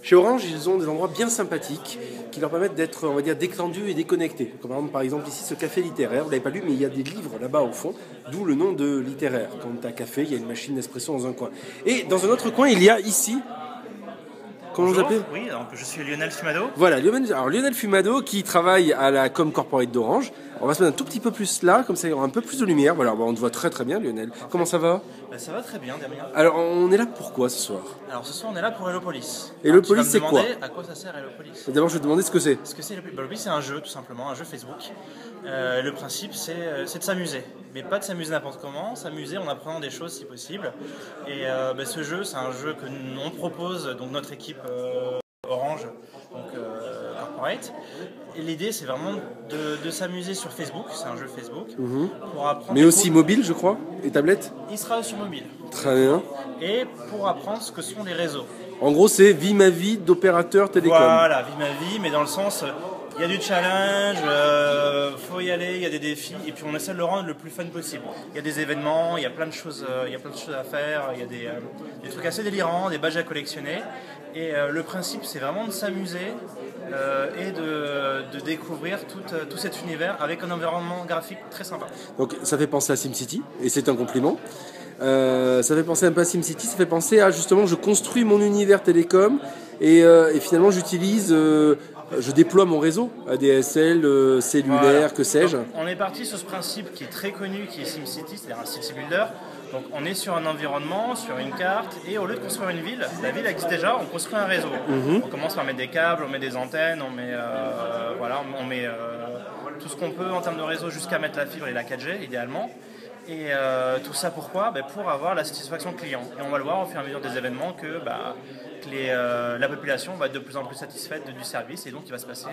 Chez Orange, ils ont des endroits bien sympathiques qui leur permettent d'être, on va dire, détendus et déconnectés. Comme par exemple ici, ce café littéraire. Vous ne l'avez pas lu, mais il y a des livres là-bas au fond, d'où le nom de littéraire. Quand tu as café, il y a une machine d'espresso dans un coin. Et dans un autre coin, il y a ici... Comment vous appelez ? Oui, donc je suis Lionel Fumado. Voilà, Lionel Fumado qui travaille à la com corporate d'Orange. On va se mettre un tout petit peu plus là, comme ça il y aura un peu plus de lumière. Voilà, on te voit très très bien, Lionel. Comment ça va ? Ça va très bien, Damien. Alors, on est là pourquoi ce soir ? Alors ce soir, on est là pour Hellopolis. Hellopolis, c'est quoi ? À quoi ça sert Hellopolis ? D'abord, je vais te demander ce que c'est. Ce que c'est Hellopolis, c'est un jeu, tout simplement, un jeu Facebook. Le principe, c'est de s'amuser. Mais pas de s'amuser n'importe comment, s'amuser en apprenant des choses si possible. Et ce jeu, c'est un jeu que l'on propose, donc notre équipe Orange, donc corporate. Et l'idée, c'est vraiment de s'amuser sur Facebook, c'est un jeu Facebook, pour apprendre. Mais aussi mobile, je crois, et tablette. Il sera sur mobile. Très bien. Et pour apprendre ce que sont les réseaux. En gros, c'est vie ma vie d'opérateur télécom. Voilà, vie ma vie, mais dans le sens, il y a du challenge, faut y aller, il y a des défis, et puis on essaie de le rendre le plus fun possible. Il y a des événements, il y a plein de choses, à faire, il y a des trucs assez délirants, des badges à collectionner. Et le principe, c'est vraiment de s'amuser et de découvrir tout cet univers avec un environnement graphique très sympa. Donc ça fait penser à SimCity, et c'est un compliment. Ça fait penser un peu à SimCity, ça fait penser à justement je construis mon univers télécom et finalement j'utilise, je déploie mon réseau, ADSL, cellulaire, voilà. Que sais-je. Donc, on est parti sur ce principe qui est très connu, qui est SimCity, c'est-à-dire un city builder. Donc on est sur un environnement, sur une carte, et au lieu de construire une ville, la ville existe déjà, on construit un réseau. On commence par mettre des câbles, on met des antennes, on met tout ce qu'on peut en termes de réseau jusqu'à mettre la fibre et la 4G idéalement. Et tout ça pourquoi ? Pour avoir la satisfaction client. Et on va le voir au fur et à mesure des événements que la population va être de plus en plus satisfaite du service, et donc il va se passer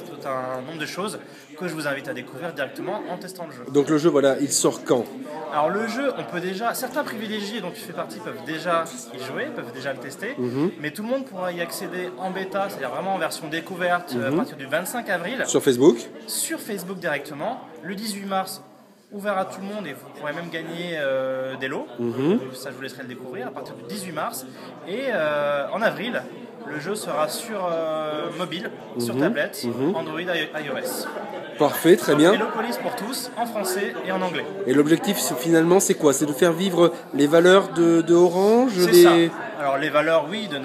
tout un nombre de choses que je vous invite à découvrir directement en testant le jeu. Donc le jeu, voilà, il sort quand ? Alors le jeu, on peut déjà, certains privilégiés dont tu fais partie peuvent déjà y jouer, peuvent déjà le tester, mais tout le monde pourra y accéder en bêta, c'est-à-dire vraiment en version découverte à partir du 25 avril. Sur Facebook ? Sur Facebook directement, le 18 mars. Ouvert à tout le monde, et vous pourrez même gagner des lots. Ça, je vous laisserai le découvrir à partir du 18 mars. Et en avril, le jeu sera sur mobile, sur tablette, Android, iOS. Parfait, très bien. Hellopolis pour tous, en français et en anglais. Et l'objectif, finalement, c'est quoi ? C'est de faire vivre les valeurs de Orange ? C'est ça. Alors les valeurs, oui, de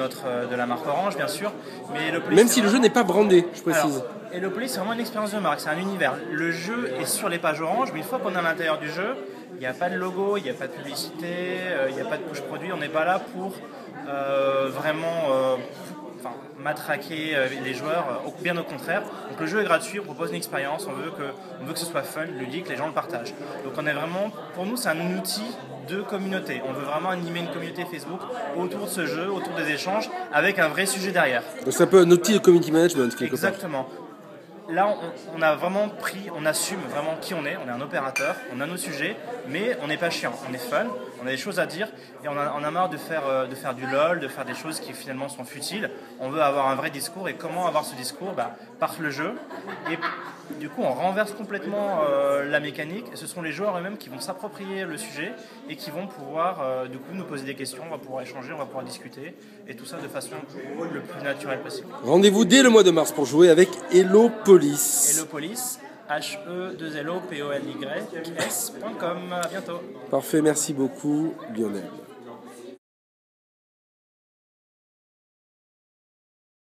la marque Orange, bien sûr. Mais Hellopolis, même si le jeu n'est pas brandé, je précise. Hellopolis, c'est vraiment une expérience de marque, c'est un univers. Le jeu est sur les pages Orange, mais une fois qu'on est à l'intérieur du jeu, il n'y a pas de logo, il n'y a pas de publicité, il n'y a pas de push produit. On n'est pas là pour vraiment matraquer les joueurs, bien au contraire. Donc le jeu est gratuit, on propose une expérience, on veut que ce soit fun, ludique, les gens le partagent. Donc on est vraiment, pour nous, c'est un outil de communauté. On veut vraiment animer une communauté Facebook autour de ce jeu, autour des échanges, avec un vrai sujet derrière. Donc c'est un peu un outil de community management quelque part. Exactement. Là, on a vraiment on assume vraiment qui on est un opérateur, on a nos sujets, mais on n'est pas chiant, on est fun, on a des choses à dire, et on a marre de faire du LOL, de faire des choses qui finalement sont futiles. On veut avoir un vrai discours, et comment avoir ce discours ? Par le jeu, et du coup on renverse complètement la mécanique, et ce sont les joueurs eux-mêmes qui vont s'approprier le sujet, et qui vont pouvoir du coup nous poser des questions, on va pouvoir échanger, on va pouvoir discuter, et tout ça de façon le plus naturelle possible. Rendez-vous dès le mois de mars pour jouer avec Hellopolis. Hellopolis, HE2LOPOLYS.com. À bientôt. Parfait, merci beaucoup Lionel.